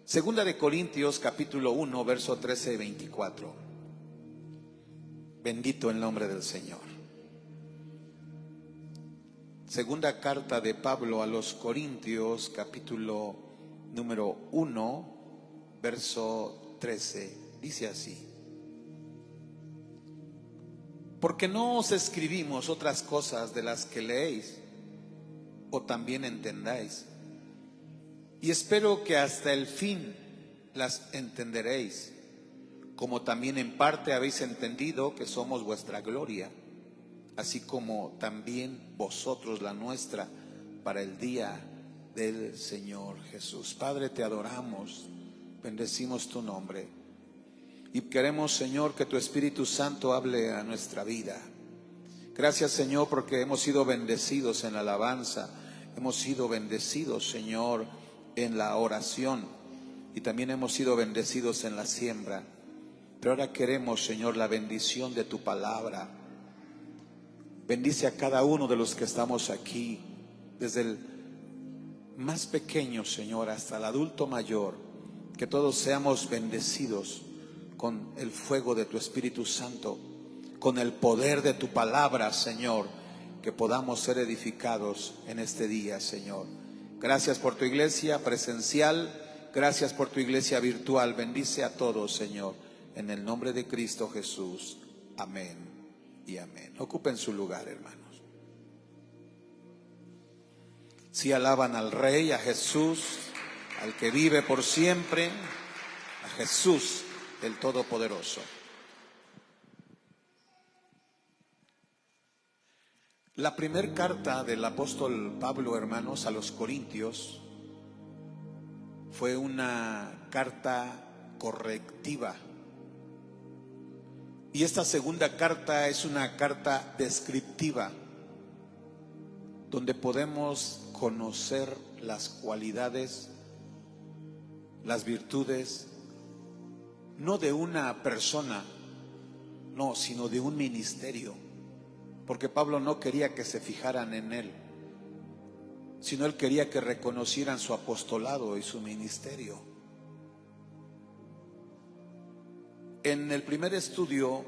Segunda de Corintios capítulo 1, verso 13 y 24. Bendito el nombre del Señor. Segunda carta de Pablo a los Corintios, capítulo número 1, verso 13. Dice así: porque no os escribimos otras cosas de las que leéis o también entendáis, y espero que hasta el fin las entenderéis, como también en parte habéis entendido que somos vuestra gloria, así como también vosotros la nuestra, para el día del Señor Jesús. Padre, te adoramos, bendecimos tu nombre y queremos, Señor, que tu Espíritu Santo hable a nuestra vida. Gracias, Señor, porque hemos sido bendecidos en la alabanza, hemos sido bendecidos, Señor, en la oración, y también hemos sido bendecidos en la siembra. Pero ahora queremos, Señor, la bendición de tu palabra. Bendice a cada uno de los que estamos aquí, desde el más pequeño, Señor, hasta el adulto mayor, que todos seamos bendecidos con el fuego de tu Espíritu Santo, con el poder de tu palabra, Señor, que podamos ser edificados en este día, Señor. Gracias por tu iglesia presencial, gracias por tu iglesia virtual. Bendice a todos, Señor, en el nombre de Cristo Jesús. Amén y amén. Ocupen su lugar, hermanos. Si alaban al Rey, a Jesús, al que vive por siempre, a Jesús, el Todopoderoso. La primera carta del apóstol Pablo, hermanos, a los Corintios fue una carta correctiva. Y esta segunda carta es una carta descriptiva, donde podemos conocer las cualidades, las virtudes, no de una persona, no, sino de un ministerio. Porque Pablo no quería que se fijaran en él, sino él quería que reconocieran su apostolado y su ministerio. En el primer estudio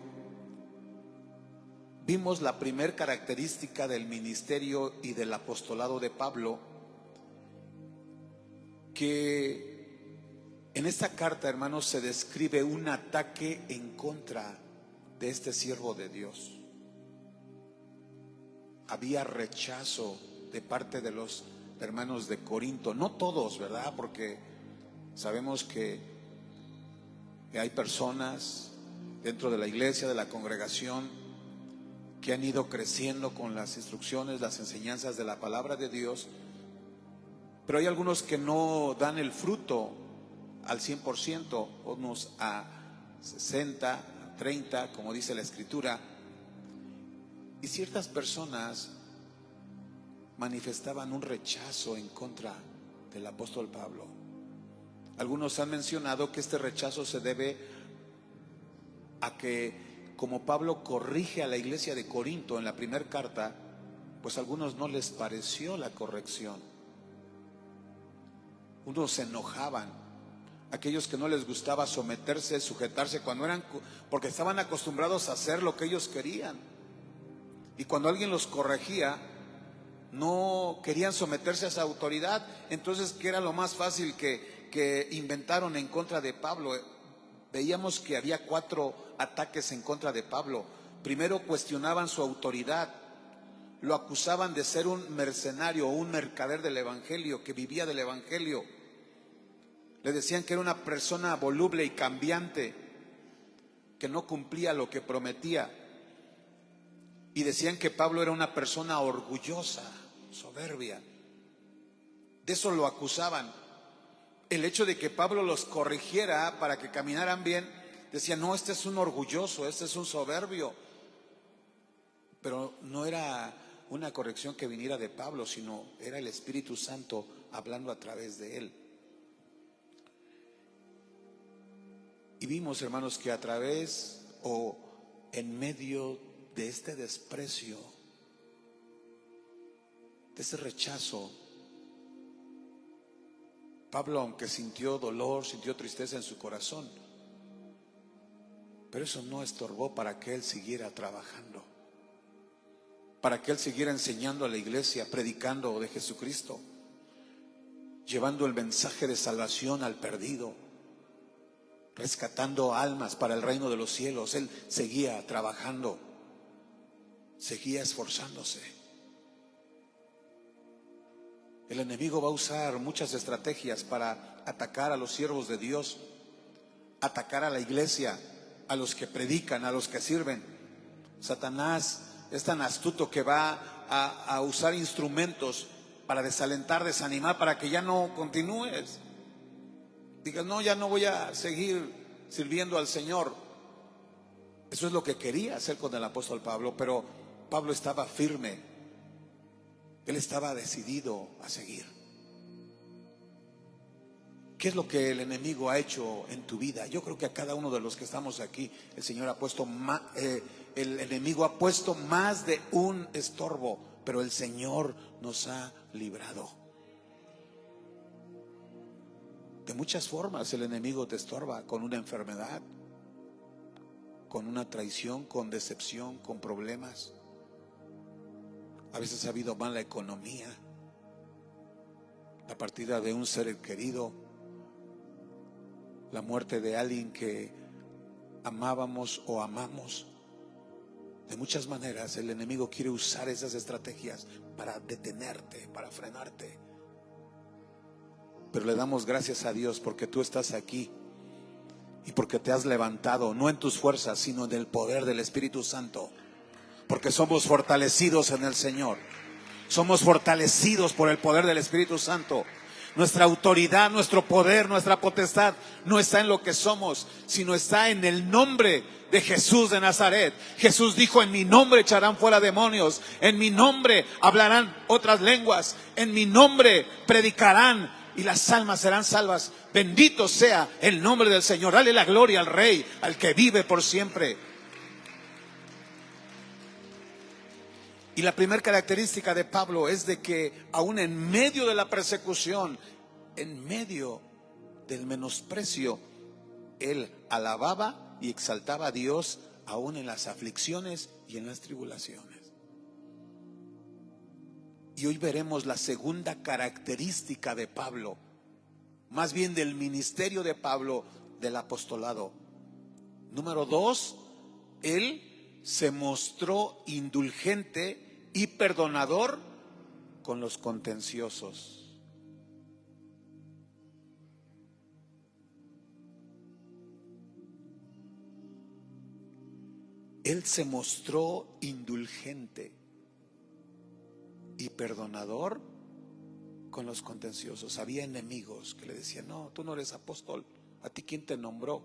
vimos la primer característica del ministerio y del apostolado de Pablo, que en esta carta, hermanos, se describe un ataque en contra de este siervo de Dios. Había rechazo de parte de los hermanos de Corinto, no todos, ¿verdad? Porque sabemos que hay personas dentro de la iglesia, de la congregación, que han ido creciendo con las instrucciones, las enseñanzas de la palabra de Dios, pero hay algunos que no dan el fruto al 100%, unos a 60, a 30, como dice la Escritura. Y ciertas personas manifestaban un rechazo en contra del apóstol Pablo. Algunos han mencionado que este rechazo se debe a que, como Pablo corrige a la iglesia de Corinto en la primera carta, pues a algunos no les pareció la corrección. Unos se enojaban, aquellos que no les gustaba someterse, sujetarse, porque estaban acostumbrados a hacer lo que ellos querían. Y cuando alguien los corregía, no querían someterse a esa autoridad. Entonces, ¿qué era lo más fácil que inventaron en contra de Pablo? Veíamos que había 4 ataques en contra de Pablo. Primero, cuestionaban su autoridad. Lo acusaban de ser un mercenario o un mercader del evangelio, que vivía del evangelio. Le decían que era una persona voluble y cambiante, que no cumplía lo que prometía. Y decían que Pablo era una persona orgullosa, soberbia. De eso lo acusaban. El hecho de que Pablo los corrigiera para que caminaran bien, decían, no, este es un orgulloso, este es un soberbio. Pero no era una corrección que viniera de Pablo, sino era el Espíritu Santo hablando a través de él. Y vimos, hermanos, que a través o en medio de este desprecio, de ese rechazo, Pablo, aunque sintió dolor, sintió tristeza en su corazón, pero eso no estorbó para que él siguiera trabajando, para que él siguiera enseñando a la iglesia, predicando de Jesucristo, llevando el mensaje de salvación al perdido, rescatando almas para el reino de los cielos. Él seguía trabajando, seguía esforzándose. El enemigo va a usar muchas estrategias para atacar a los siervos de Dios, atacar a la iglesia, a los que predican, a los que sirven. Satanás es tan astuto que va a usar instrumentos para desalentar, desanimar, para que ya no continúes. Digas, no, ya no voy a seguir sirviendo al Señor. Eso es lo que quería hacer con el apóstol Pablo, pero Pablo estaba firme. Él estaba decidido a seguir. ¿Qué es lo que el enemigo ha hecho en tu vida? Yo creo que a cada uno de los que estamos aquí, el Señor ha puesto el enemigo ha puesto más de un estorbo, pero el Señor nos ha librado. De muchas formas el enemigo te estorba, con una enfermedad, con una traición, con decepción, con problemas. A veces ha habido mala economía, la partida de un ser querido, la muerte de alguien que amábamos o amamos. De muchas maneras el enemigo quiere usar esas estrategias para detenerte, para frenarte. Pero le damos gracias a Dios porque tú estás aquí y porque te has levantado, no en tus fuerzas, sino en el poder del Espíritu Santo. Porque somos fortalecidos en el Señor. Somos fortalecidos por el poder del Espíritu Santo. Nuestra autoridad, nuestro poder, nuestra potestad no está en lo que somos, sino está en el nombre de Jesús de Nazaret. Jesús dijo: en mi nombre echarán fuera demonios, en mi nombre hablarán otras lenguas, en mi nombre predicarán y las almas serán salvas. Bendito sea el nombre del Señor. Dale la gloria al Rey, al que vive por siempre. Y la primera característica de Pablo es de que aún en medio de la persecución, en medio del menosprecio, él alababa y exaltaba a Dios aún en las aflicciones y en las tribulaciones. Y hoy veremos la segunda característica de Pablo, más bien del ministerio de Pablo, del apostolado. Número 2, él se mostró indulgente y perdonador con los contenciosos. Él se mostró indulgente y perdonador con los contenciosos. Había enemigos que le decían: no, tú no eres apóstol, ¿a ti quién te nombró?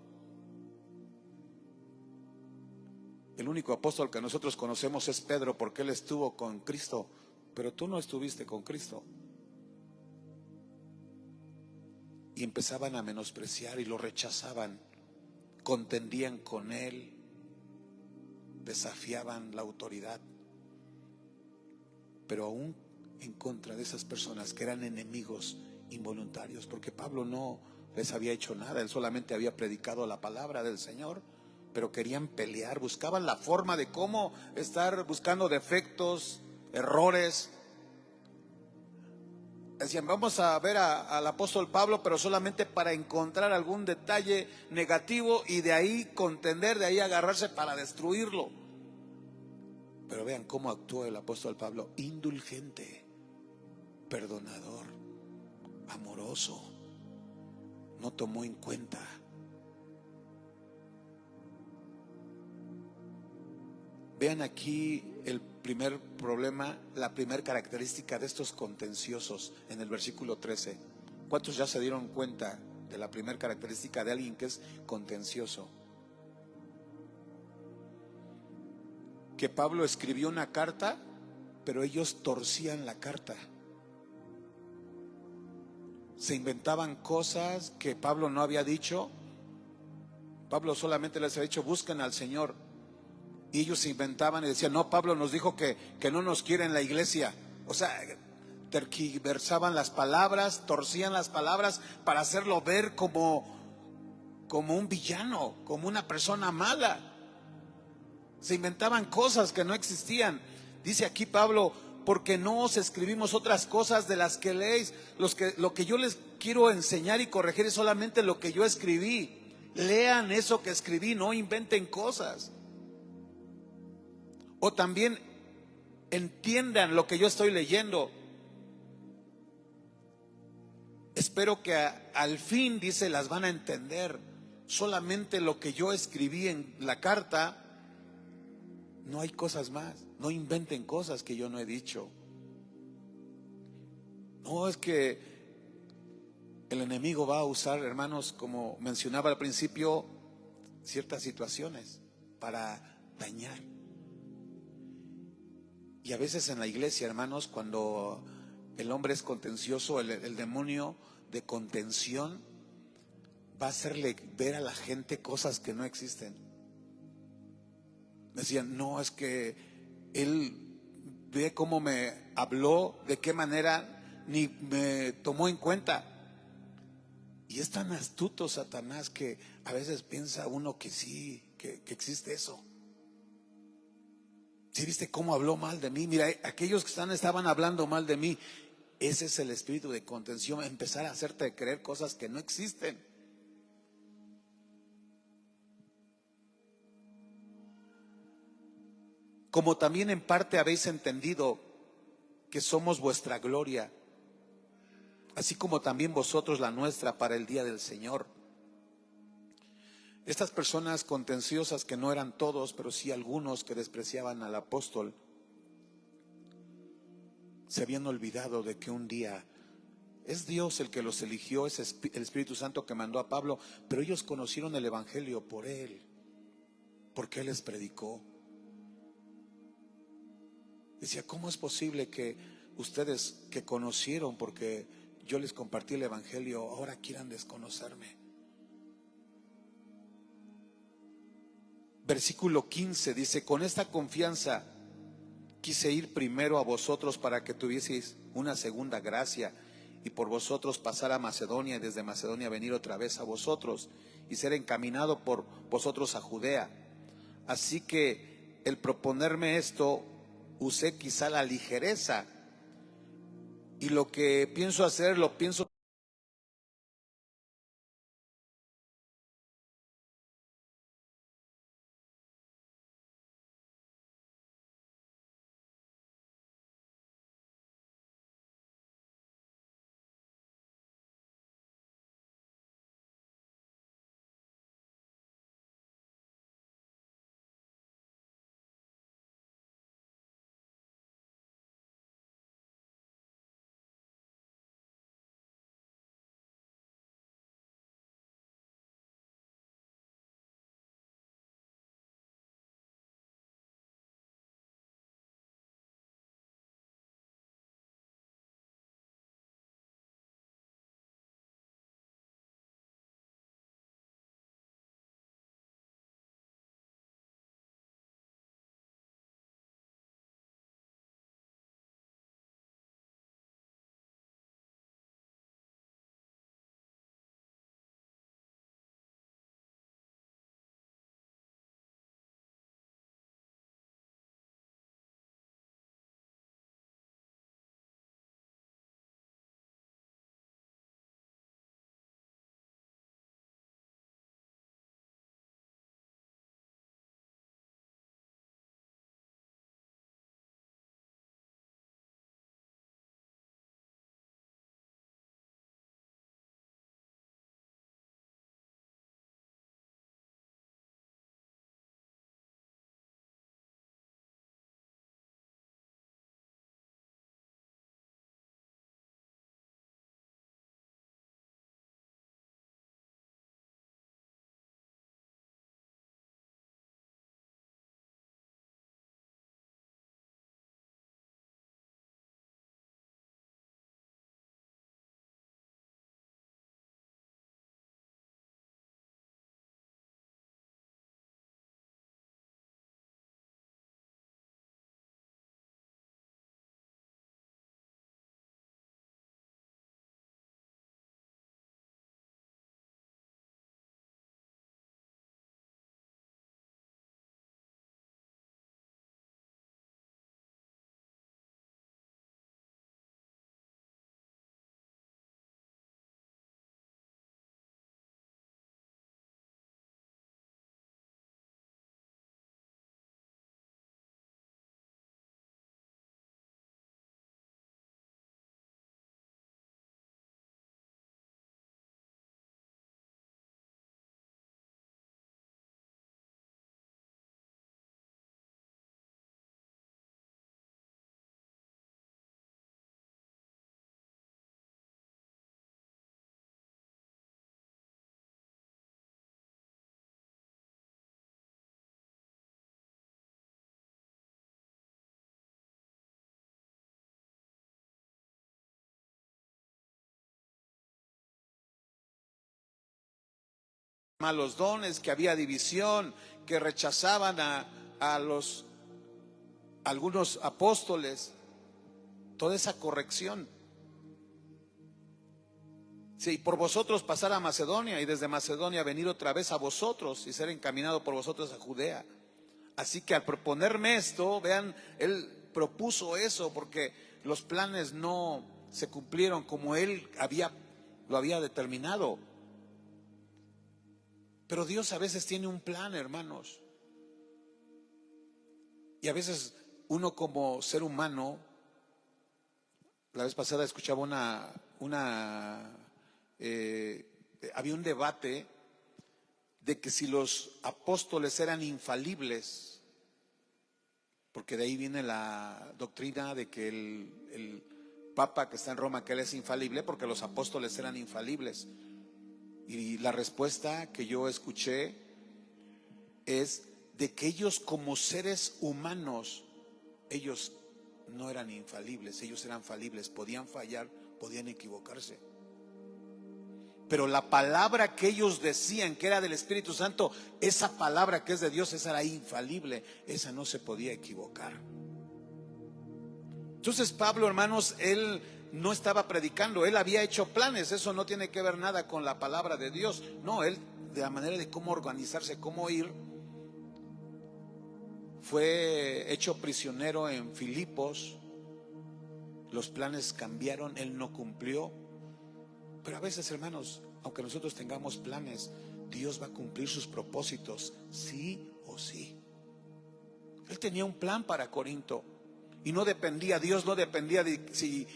El único apóstol que nosotros conocemos es Pedro, porque él estuvo con Cristo, pero tú no estuviste con Cristo. Y empezaban a menospreciar y lo rechazaban, contendían con él, desafiaban la autoridad. Pero aún en contra de esas personas que eran enemigos involuntarios, porque Pablo no les había hecho nada, él solamente había predicado la palabra del Señor. Pero querían pelear, buscaban la forma de cómo estar buscando defectos, errores. Decían: vamos a ver al apóstol Pablo, pero solamente para encontrar algún detalle negativo y de ahí contender, de ahí agarrarse para destruirlo. Pero vean cómo actuó el apóstol Pablo: indulgente, perdonador, amoroso, no tomó en cuenta. Vean aquí el primer problema, la primera característica de estos contenciosos en el versículo 13. ¿Cuántos ya se dieron cuenta de la primera característica de alguien que es contencioso? Que Pablo escribió una carta, pero ellos torcían la carta. Se inventaban cosas que Pablo no había dicho. Pablo solamente les había dicho: busquen al Señor. Y ellos se inventaban y decían: no, Pablo nos dijo que no nos quiere en la iglesia. O sea, tergiversaban las palabras, torcían las palabras para hacerlo ver como un villano, como una persona mala. Se inventaban cosas que no existían. Dice aquí Pablo, porque no os escribimos otras cosas de las que leéis. Lo que yo les quiero enseñar y corregir es solamente lo que yo escribí. Lean eso que escribí, no inventen cosas. O también entiendan lo que yo estoy leyendo. Espero que al fin, dice, las van a entender. Solamente lo que yo escribí en la carta, no hay cosas más. No inventen cosas que yo no he dicho. No, es que el enemigo va a usar, hermanos, como mencionaba al principio, ciertas situaciones para dañar. Y a veces en la iglesia, hermanos, cuando el hombre es contencioso, el demonio de contención va a hacerle ver a la gente cosas que no existen. Decían, no, es que él ve cómo me habló, de qué manera, ni me tomó en cuenta. Y es tan astuto Satanás que a veces piensa uno que sí, que existe eso. ¿Sí viste cómo habló mal de mí? Mira, aquellos que estaban hablando mal de mí. Ese es el espíritu de contención, empezar a hacerte creer cosas que no existen. Como también en parte habéis entendido que somos vuestra gloria, así como también vosotros la nuestra para el día del Señor. Estas personas contenciosas, que no eran todos, pero sí algunos que despreciaban al apóstol, se habían olvidado de que un día es Dios el que los eligió, es el Espíritu Santo que mandó a Pablo, pero ellos conocieron el Evangelio por él, porque él les predicó. Decía, ¿cómo es posible que ustedes que conocieron porque yo les compartí el Evangelio ahora quieran desconocerme? Versículo 15 dice, con esta confianza quise ir primero a vosotros para que tuvieseis una segunda gracia y por vosotros pasar a Macedonia y desde Macedonia venir otra vez a vosotros y ser encaminado por vosotros a Judea. Así que el proponerme esto, usé quizá la ligereza, y lo que pienso hacer, lo pienso malos dones, que había división, que rechazaban a algunos apóstoles, toda esa corrección. Sí, por vosotros pasar a Macedonia, y desde Macedonia venir otra vez a vosotros y ser encaminado por vosotros a Judea. Así que al proponerme esto, vean, él propuso eso porque los planes no se cumplieron como él lo había determinado. Pero Dios a veces tiene un plan, hermanos. Y a veces uno como ser humano, la vez pasada escuchaba había un debate de que si los apóstoles eran infalibles, porque de ahí viene la doctrina de que el Papa que está en Roma, que él es infalible porque los apóstoles eran infalibles. Y la respuesta que yo escuché es de que ellos como seres humanos, ellos no eran infalibles, ellos eran falibles, podían fallar, podían equivocarse. Pero la palabra que ellos decían que era del Espíritu Santo, esa palabra que es de Dios, esa era infalible, esa no se podía equivocar. Entonces Pablo, hermanos, él no estaba predicando, él había hecho planes, eso no tiene que ver nada con la palabra de Dios. No, él, de la manera de cómo organizarse, cómo ir, fue hecho prisionero en Filipos, los planes cambiaron, él no cumplió. Pero a veces, hermanos, aunque nosotros tengamos planes, Dios va a cumplir sus propósitos, sí o sí. Él tenía un plan para Corinto y no dependía, Dios no dependía de si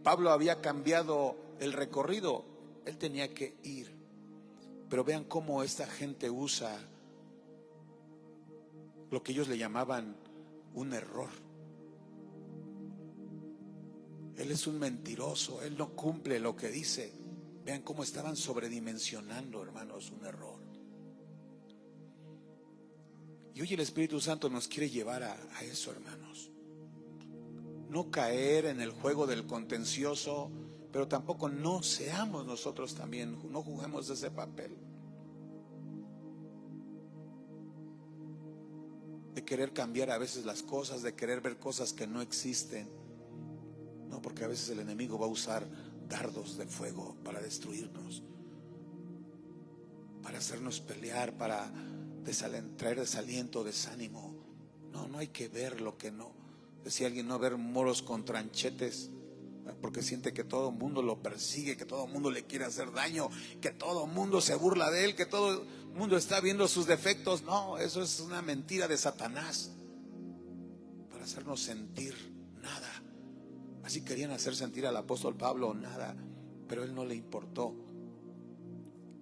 Pablo había cambiado el recorrido, él tenía que ir. Pero vean cómo esta gente usa lo que ellos le llamaban un error. Él es un mentiroso, él no cumple lo que dice. Vean cómo estaban sobredimensionando, hermanos, un error. Y hoy el Espíritu Santo nos quiere llevar a eso, hermanos. No caer en el juego del contencioso, pero tampoco no seamos nosotros también, no juguemos ese papel de querer cambiar a veces las cosas, de querer ver cosas que no existen. No, porque a veces el enemigo va a usar dardos de fuego para destruirnos, para hacernos pelear, para traer desaliento, desánimo. No hay que ver lo que no. Decía alguien, no ver moros con tranchetes, porque siente que todo el mundo lo persigue, que todo el mundo le quiere hacer daño, que todo el mundo se burla de él, que todo el mundo está viendo sus defectos. No, eso es una mentira de Satanás para hacernos sentir nada. Así querían hacer sentir al apóstol Pablo nada, pero él no le importó.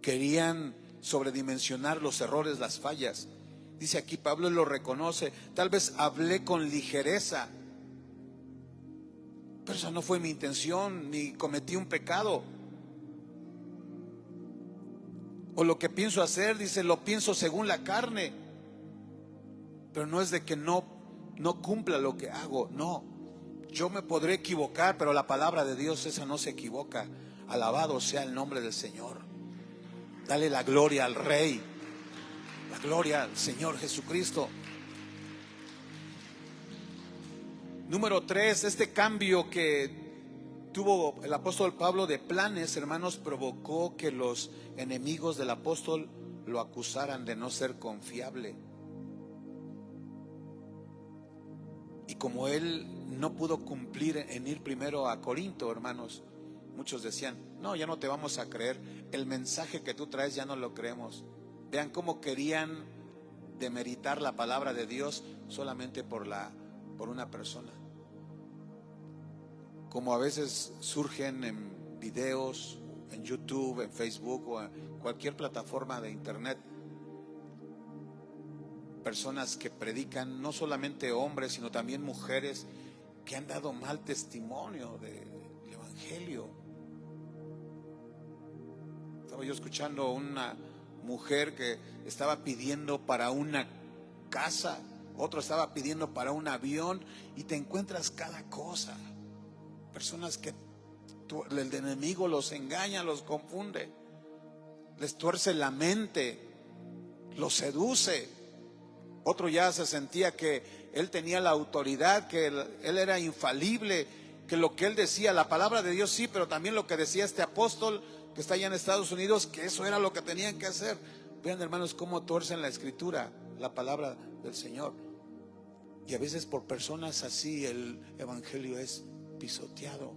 Querían sobredimensionar los errores, las fallas. Dice aquí Pablo, él lo reconoce. Tal vez hablé con ligereza, pero esa no fue mi intención, ni cometí un pecado. O lo que pienso hacer, dice, lo pienso según la carne, pero no es de que no cumpla lo que hago, no. Yo me podré equivocar, pero la palabra de Dios esa no se equivoca. Alabado sea el nombre del Señor. Dale la gloria al Rey, la gloria al Señor Jesucristo. Número 3, este cambio que tuvo el apóstol Pablo de planes, hermanos, provocó que los enemigos del apóstol lo acusaran de no ser confiable. Y como él no pudo cumplir en ir primero a Corinto, hermanos, muchos decían, no, ya no te vamos a creer, el mensaje que tú traes ya no lo creemos. Vean cómo querían demeritar la palabra de Dios solamente por una persona. Como a veces surgen en videos, en YouTube, en Facebook o en cualquier plataforma de internet, personas que predican, no solamente hombres, sino también mujeres que han dado mal testimonio del Evangelio. Estaba yo escuchando una mujer que estaba pidiendo para una casa, otro estaba pidiendo para un avión, y te encuentras cada cosa. Personas que el enemigo los engaña, los confunde. les tuerce la mente, los seduce. Otro ya se sentía que él tenía la autoridad, que él era infalible, que lo que él decía, la palabra de Dios sí, pero también lo que decía este apóstol que está allá en Estados Unidos, que eso era lo que tenían que hacer. Vean, hermanos, cómo tuercen la escritura, la palabra del Señor. Y a veces por personas así el evangelio es pisoteado.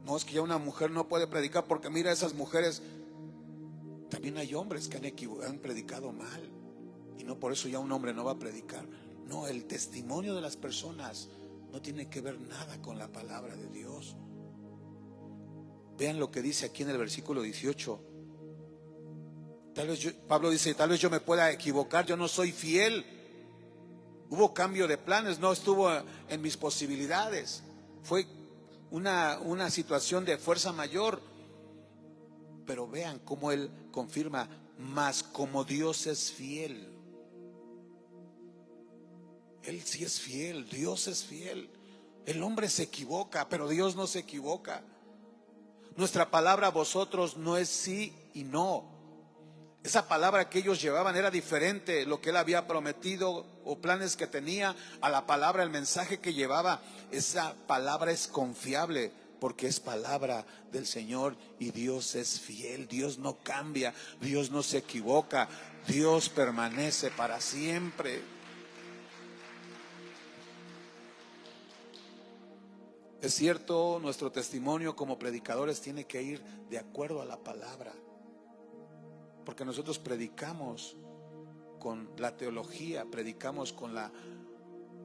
No, es que ya una mujer no puede predicar porque mira, esas mujeres, también hay hombres que han predicado mal, y no por eso ya un hombre no va a predicar. No, el testimonio de las personas no tiene que ver nada con la palabra de Dios. Vean lo que dice aquí en el versículo 18. Pablo dice, tal vez yo me pueda equivocar, yo no soy fiel. Hubo cambio de planes, no estuvo en mis posibilidades. Fue una situación de fuerza mayor. Pero vean cómo él confirma, mas como Dios es fiel. Él sí es fiel, Dios es fiel. El hombre se equivoca, pero Dios no se equivoca. Nuestra palabra a vosotros no es sí y no. Esa palabra que ellos llevaban era diferente, lo que él había prometido o planes que tenía, a la palabra, el mensaje que llevaba. Esa palabra es confiable porque es palabra del Señor, y Dios es fiel. Dios no cambia, Dios no se equivoca, Dios permanece para siempre. Es cierto, nuestro testimonio como predicadores tiene que ir de acuerdo a la palabra, porque nosotros predicamos con la teología, predicamos con la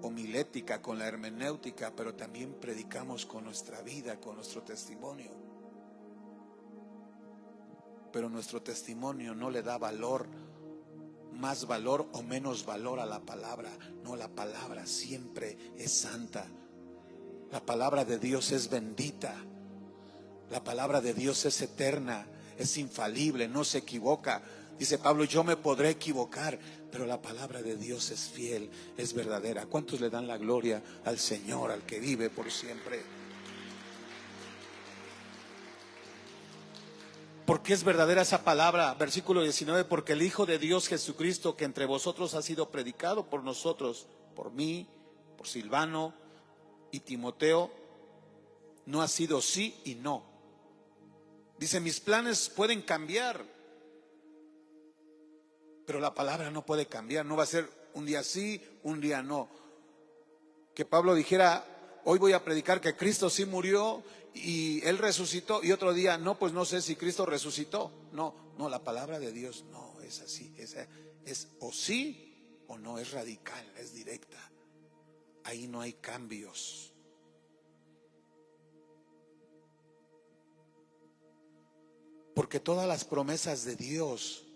homilética, con la hermenéutica, pero también predicamos con nuestra vida, con nuestro testimonio. Pero nuestro testimonio no le da valor, más valor o menos valor a la palabra. No, la palabra siempre es santa. La palabra de Dios es bendita. La palabra de Dios es eterna, es infalible, no se equivoca. Dice Pablo, yo me podré equivocar, pero la palabra de Dios es fiel, es verdadera. ¿Cuántos le dan la gloria al Señor, al que vive por siempre? ¿Por qué es verdadera esa palabra? Versículo 19, porque el Hijo de Dios Jesucristo, que entre vosotros ha sido predicado por nosotros, por mí, por Silvano y Timoteo, no ha sido sí y no. Dice, mis planes pueden cambiar, pero la palabra no puede cambiar. No va a ser un día sí, un día no. Que Pablo dijera, hoy voy a predicar que Cristo sí murió y Él resucitó, y otro día, no, pues no sé si Cristo resucitó. No, la palabra de Dios no es así. Es o sí o no, es radical, es directa. Ahí no hay cambios. Porque todas las promesas de Dios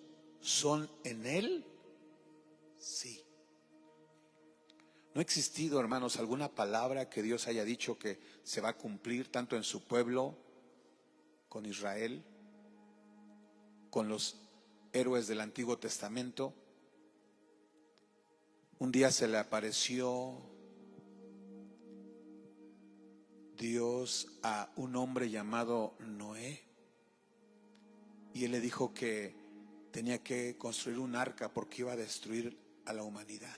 son en Él, sí. No ha existido, hermanos, alguna palabra que Dios haya dicho que se va a cumplir tanto en su pueblo, con Israel, con los héroes del Antiguo Testamento. Un día se le apareció Dios a un hombre llamado Noé, y él le dijo que tenía que construir un arca porque iba a destruir a la humanidad,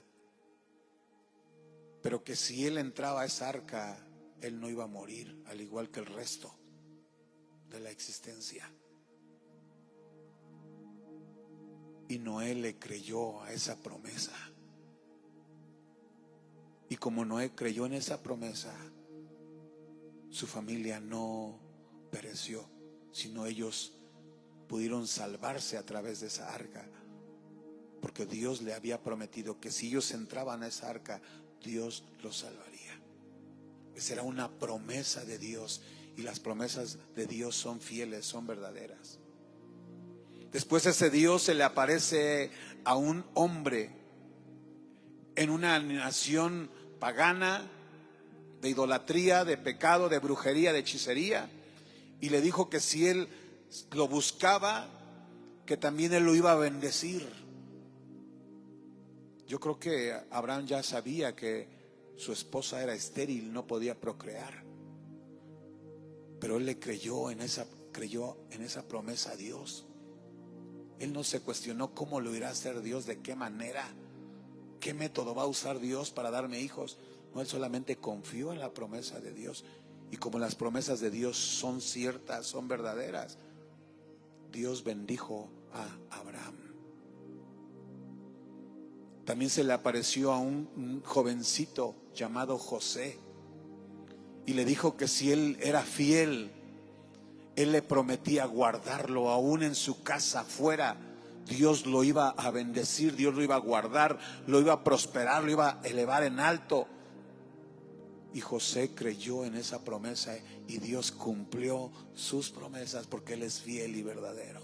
pero que si él entraba a esa arca, él no iba a morir, al igual que el resto de la existencia. Y Noé le creyó a esa promesa. Y como Noé creyó en esa promesa, su familia no pereció, sino ellos pudieron salvarse a través de esa arca, porque Dios le había prometido que si ellos entraban a esa arca, Dios los salvaría. Esa era una promesa de Dios, y las promesas de Dios son fieles, son verdaderas. Después ese Dios se le aparece a un hombre en una nación pagana, de idolatría, de pecado, de brujería, de hechicería, y le dijo que si él lo buscaba, que también él lo iba a bendecir. Yo creo que Abraham ya sabía que su esposa era estéril, no podía procrear, pero él le creyó en esa promesa a Dios. Él no se cuestionó cómo lo irá a hacer Dios, de qué manera, qué método va a usar Dios para darme hijos. No, él solamente confió en la promesa de Dios. Y como las promesas de Dios son ciertas, son verdaderas, Dios bendijo a Abraham. También se le apareció a un jovencito llamado José y le dijo que si él era fiel, él le prometía guardarlo aún en su casa afuera. Dios lo iba a bendecir, Dios lo iba a guardar, lo iba a prosperar, lo iba a elevar en alto. Y José creyó en esa promesa y Dios cumplió sus promesas porque Él es fiel y verdadero.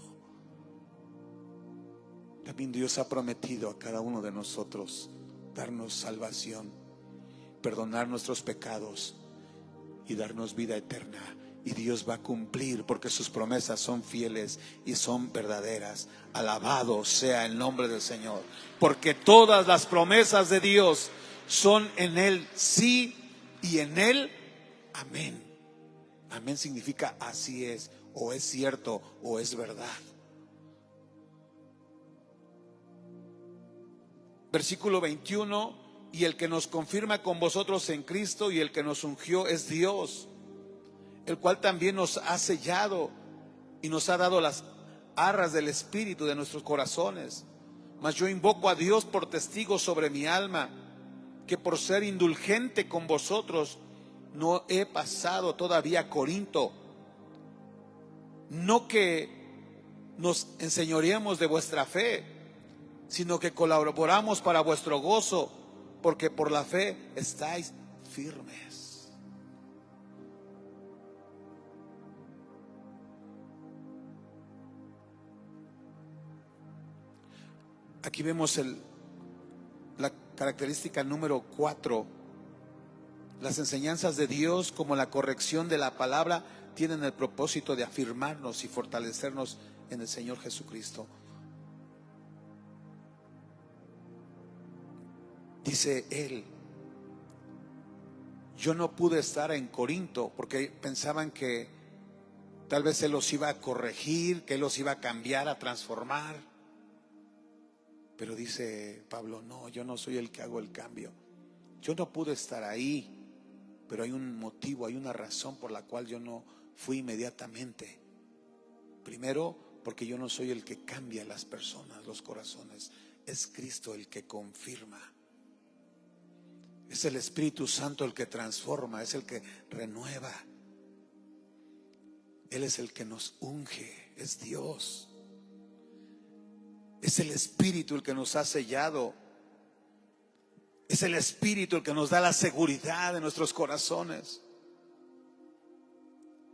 También Dios ha prometido a cada uno de nosotros darnos salvación, perdonar nuestros pecados y darnos vida eterna. Y Dios va a cumplir porque sus promesas son fieles y son verdaderas. Alabado sea el nombre del Señor, porque todas las promesas de Dios son en Él sí y en Él amén. Amén significa así es, o es cierto, o es verdad. Versículo 21: y el que nos confirma con vosotros en Cristo y el que nos ungió es Dios, el cual también nos ha sellado y nos ha dado las arras del Espíritu de nuestros corazones. Mas yo invoco a Dios por testigo sobre mi alma, que por ser indulgente con vosotros no he pasado todavía a Corinto, no que nos enseñoreemos de vuestra fe, sino que colaboramos para vuestro gozo, porque por la fe estáis firmes. Aquí vemos la característica número 4. Las enseñanzas de Dios, como la corrección de la palabra, tienen el propósito de afirmarnos y fortalecernos en el Señor Jesucristo. Dice él: yo no pude estar en Corinto porque pensaban que tal vez Él los iba a corregir, que Él los iba a cambiar, a transformar. Pero dice Pablo: no, yo no soy el que hago el cambio. Yo no pude estar ahí, pero hay un motivo, hay una razón por la cual yo no fui inmediatamente. Primero, porque yo no soy el que cambia las personas, los corazones. Es Cristo el que confirma. Es el Espíritu Santo el que transforma, es el que renueva. Él es el que nos unge, es Dios. Es el Espíritu el que nos ha sellado. Es el Espíritu el que nos da la seguridad de nuestros corazones.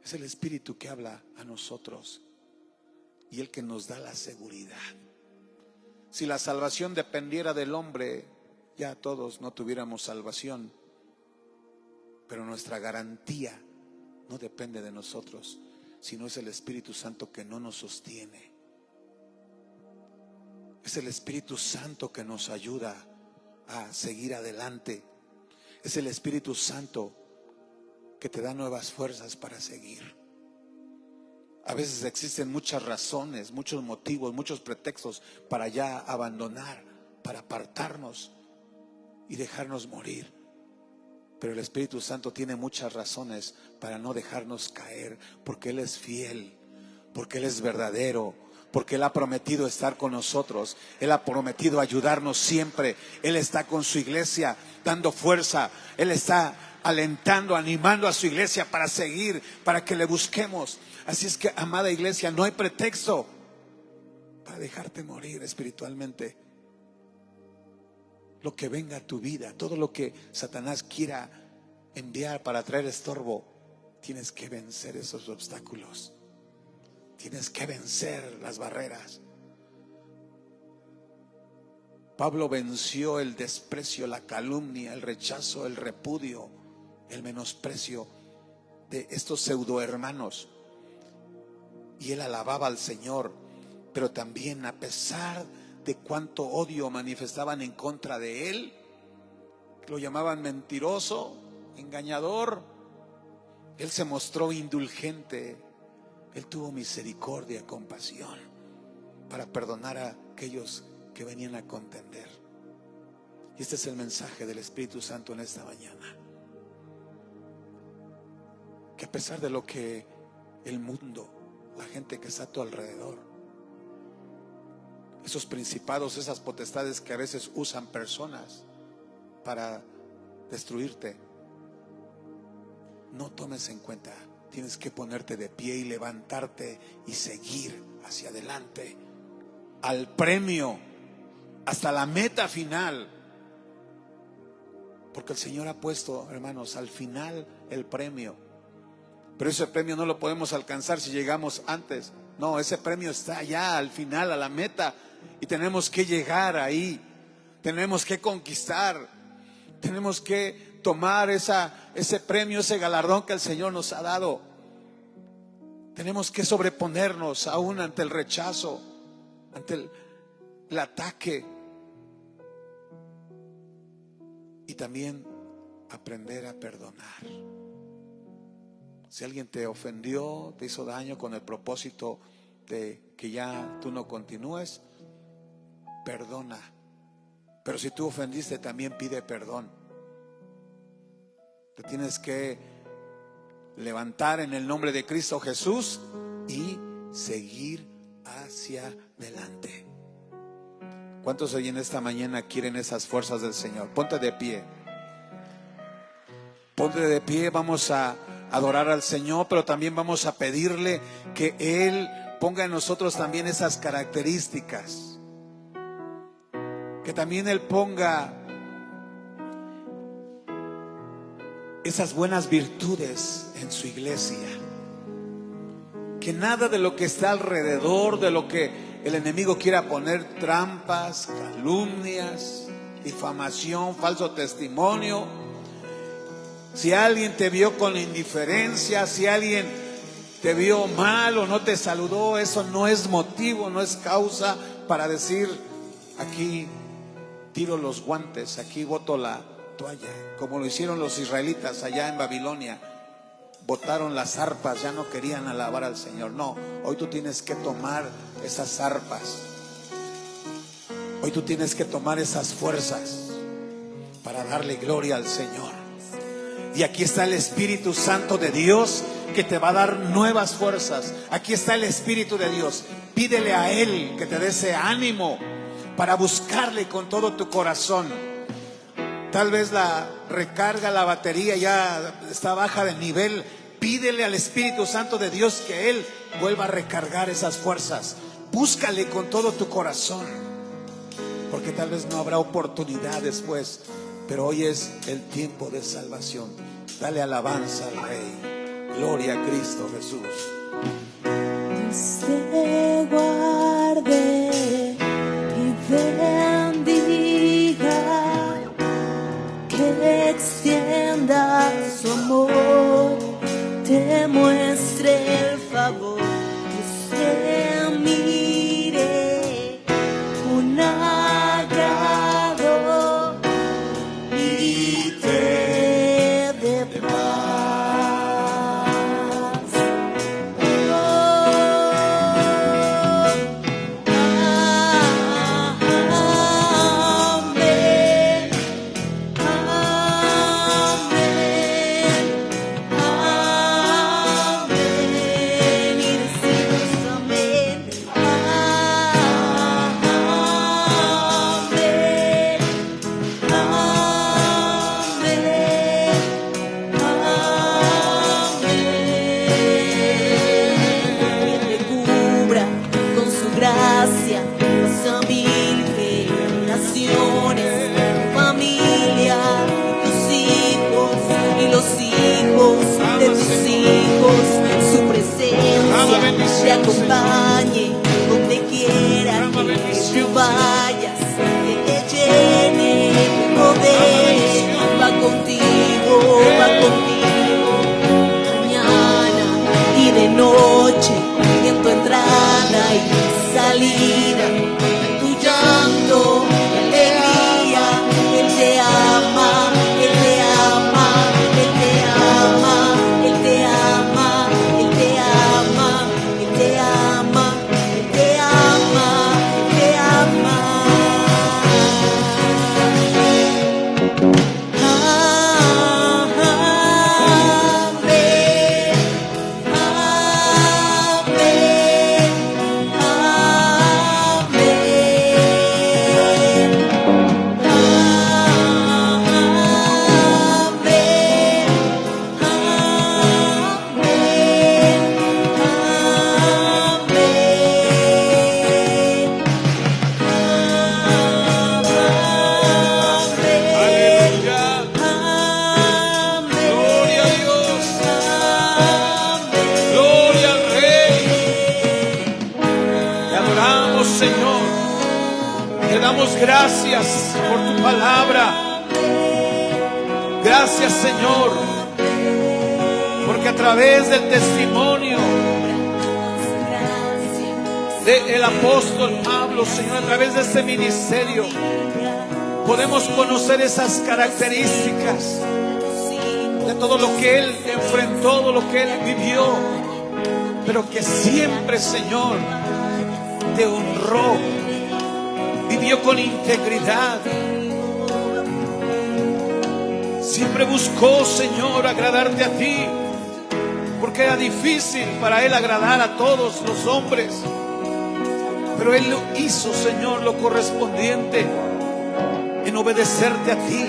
Es el Espíritu que habla a nosotros y el que nos da la seguridad. Si la salvación dependiera del hombre, ya todos no tuviéramos salvación. Pero nuestra garantía no depende de nosotros, sino es el Espíritu Santo que no nos sostiene. Es el Espíritu Santo que nos ayuda a seguir adelante. Es el Espíritu Santo que te da nuevas fuerzas para seguir. A veces existen muchas razones, muchos motivos, muchos pretextos para ya abandonar, para apartarnos y dejarnos morir. Pero el Espíritu Santo tiene muchas razones para no dejarnos caer, porque Él es fiel, porque Él es verdadero, porque Él ha prometido estar con nosotros. Él ha prometido ayudarnos siempre. Él está con su iglesia dando fuerza. Él está alentando, animando a su iglesia para seguir, para que le busquemos. Así es que, amada iglesia, no hay pretexto para dejarte morir espiritualmente. Lo que venga a tu vida, todo lo que Satanás quiera enviar para traer estorbo, tienes que vencer esos obstáculos. Tienes que vencer las barreras. Pablo venció el desprecio, la calumnia, el rechazo, el repudio, el menosprecio de estos pseudo hermanos. Y él alababa al Señor, pero también, a pesar de cuánto odio manifestaban en contra de él, lo llamaban mentiroso, engañador, él se mostró indulgente. Él tuvo misericordia, compasión. para perdonar a aquellos que venían a contender. Y este es el mensaje del Espíritu Santo en esta mañana. Que a pesar de lo que el mundo, la gente que está a tu alrededor, esos principados, esas potestades que a veces usan personas para destruirte, no tomes en cuenta. Tienes que ponerte de pie y levantarte y seguir hacia adelante, al premio, hasta la meta final. Porque el Señor ha puesto, hermanos, al final el premio. Pero ese premio no lo podemos alcanzar si llegamos antes. No, ese premio está allá al final, a la meta, y tenemos que llegar ahí. Tenemos que conquistar. Tenemos que tomar ese premio, ese galardón que el Señor nos ha dado. Tenemos que sobreponernos aún ante el rechazo, ante el ataque, y también aprender a perdonar. Si alguien te ofendió, te hizo daño con el propósito de que ya tú no continúes, perdona. Pero si tú ofendiste, también pide perdón. Te tienes que levantar en el nombre de Cristo Jesús y seguir hacia adelante. ¿Cuántos hoy en esta mañana quieren esas fuerzas del Señor? Ponte de pie. Ponte de pie, vamos a adorar al Señor, pero también vamos a pedirle que Él ponga en nosotros también esas características. Que también Él ponga esas buenas virtudes en su iglesia. Que nada de lo que está alrededor, de lo que el enemigo quiera poner, trampas, calumnias, difamación, falso testimonio. Si alguien te vio con indiferencia, si alguien te vio mal o no te saludó, eso no es motivo, no es causa para decir: aquí tiro los guantes, aquí boto la toalla, como lo hicieron los israelitas allá en Babilonia. Botaron las arpas, ya no querían alabar al Señor. No, hoy tú tienes que tomar esas arpas. Hoy tú tienes que tomar esas fuerzas para darle gloria al Señor. Y aquí está el Espíritu Santo de Dios que te va a dar nuevas fuerzas. Aquí está el Espíritu de Dios. Pídele a Él que te dé ese ánimo para buscarle con todo tu corazón. Tal vez la recarga, la batería ya está baja de nivel. Pídele al Espíritu Santo de Dios que Él vuelva a recargar esas fuerzas. Búscale con todo tu corazón, porque tal vez no habrá oportunidad después, pero hoy es el tiempo de salvación. Dale alabanza al Rey. Gloria a Cristo Jesús. Dios te guarde y bendiga, que extienda su amor, te muestre el favor, que se mire con agrado y te dé paz. Amén. Gracia, a mil generaciones, familia, tus hijos y los hijos de tus hijos, su presencia te acompañe donde quiera que tú vayas, que te llene, te rodee, va contigo, mañana y de noche, en tu entrada y salida, en tu llanto, alegría. Él te ama, Él te ama, Él te ama, Él te ama, Él te ama, Él te ama, Él te ama. adoramos, Señor. Te damos gracias por tu palabra. Gracias, Señor, porque a través del testimonio del apóstol Pablo, Señor, a través de este ministerio, podemos conocer esas características de todo lo que Él enfrentó, todo lo que Él vivió, pero que siempre, Señor, te honró, vivió con integridad, siempre buscó, Señor, agradarte a ti, porque era difícil para Él agradar a todos los hombres, pero Él lo hizo, Señor, lo correspondiente en obedecerte a ti,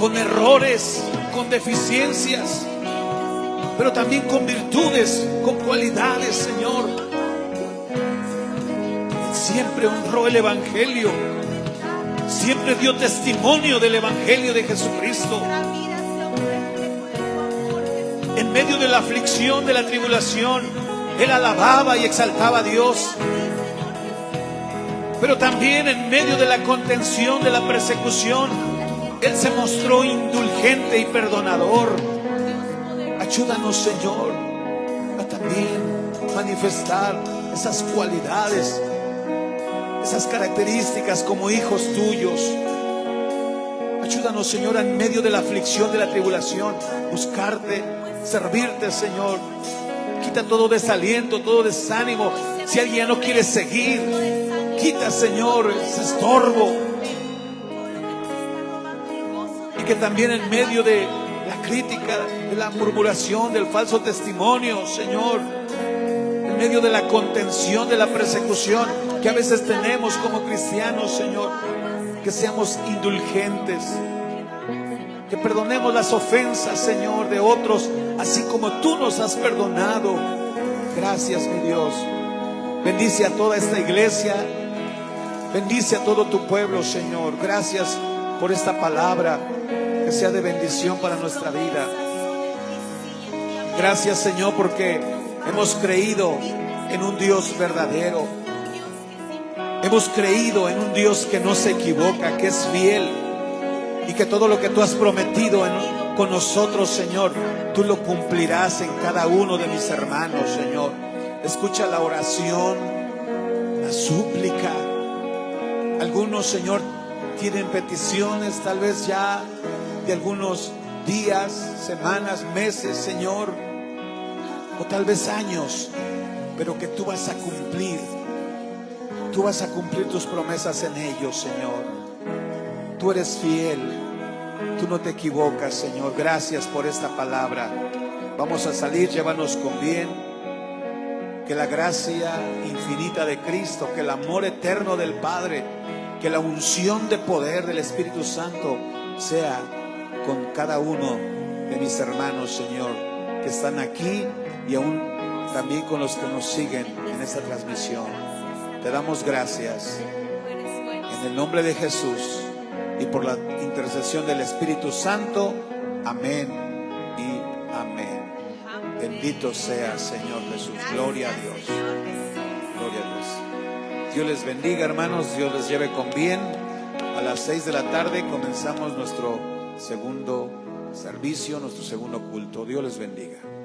con errores, con deficiencias, pero también con virtudes, con cualidades, Señor. Siempre honró el Evangelio, siempre dio testimonio del Evangelio de Jesucristo. En medio de la aflicción, de la tribulación, Él alababa y exaltaba a Dios. Pero también en medio de la contención, de la persecución, Él se mostró indulgente y perdonador. Ayúdanos, Señor, a también manifestar esas cualidades, esas características como hijos tuyos. Ayúdanos, Señor, en medio de la aflicción, de la tribulación, buscarte, servirte, Señor. Quita todo desaliento, todo desánimo. Si alguien ya no quiere seguir, quita, Señor, ese estorbo. Y que también en medio de la crítica, de la murmuración, del falso testimonio, Señor, en medio de la contención, de la persecución que a veces tenemos como cristianos, Señor, que seamos indulgentes, que perdonemos las ofensas, Señor, de otros, así como tú nos has perdonado. Gracias, mi Dios. Bendice a toda esta iglesia, bendice a todo tu pueblo, Señor. Gracias por esta palabra, que sea de bendición para nuestra vida. Gracias, Señor, porque hemos creído en un Dios verdadero. Hemos creído en un Dios que no se equivoca, que es fiel, y que todo lo que tú has prometido con nosotros, Señor, tú lo cumplirás en cada uno de mis hermanos, Señor. Escucha la oración, la súplica. Algunos, Señor, tienen peticiones tal vez ya de algunos días, semanas, meses, Señor, o tal vez años, pero que tú vas a cumplir. Tú vas a cumplir tus promesas en ellos, Señor. Tú eres fiel, tú no te equivocas, Señor. Gracias por esta palabra. Vamos a salir, llévanos con bien. Que la gracia infinita de Cristo, que el amor eterno del Padre, que la unción de poder del Espíritu Santo sea con cada uno de mis hermanos, Señor, que están aquí, y aún también con los que nos siguen en esta transmisión. Te damos gracias en el nombre de Jesús y por la intercesión del Espíritu Santo. Amén y amén. Bendito sea, Señor Jesús. Gloria a Dios. Gloria a Dios. Dios les bendiga, hermanos. Dios les lleve con bien. A las 6 de la tarde comenzamos nuestro segundo servicio, nuestro segundo culto. Dios les bendiga.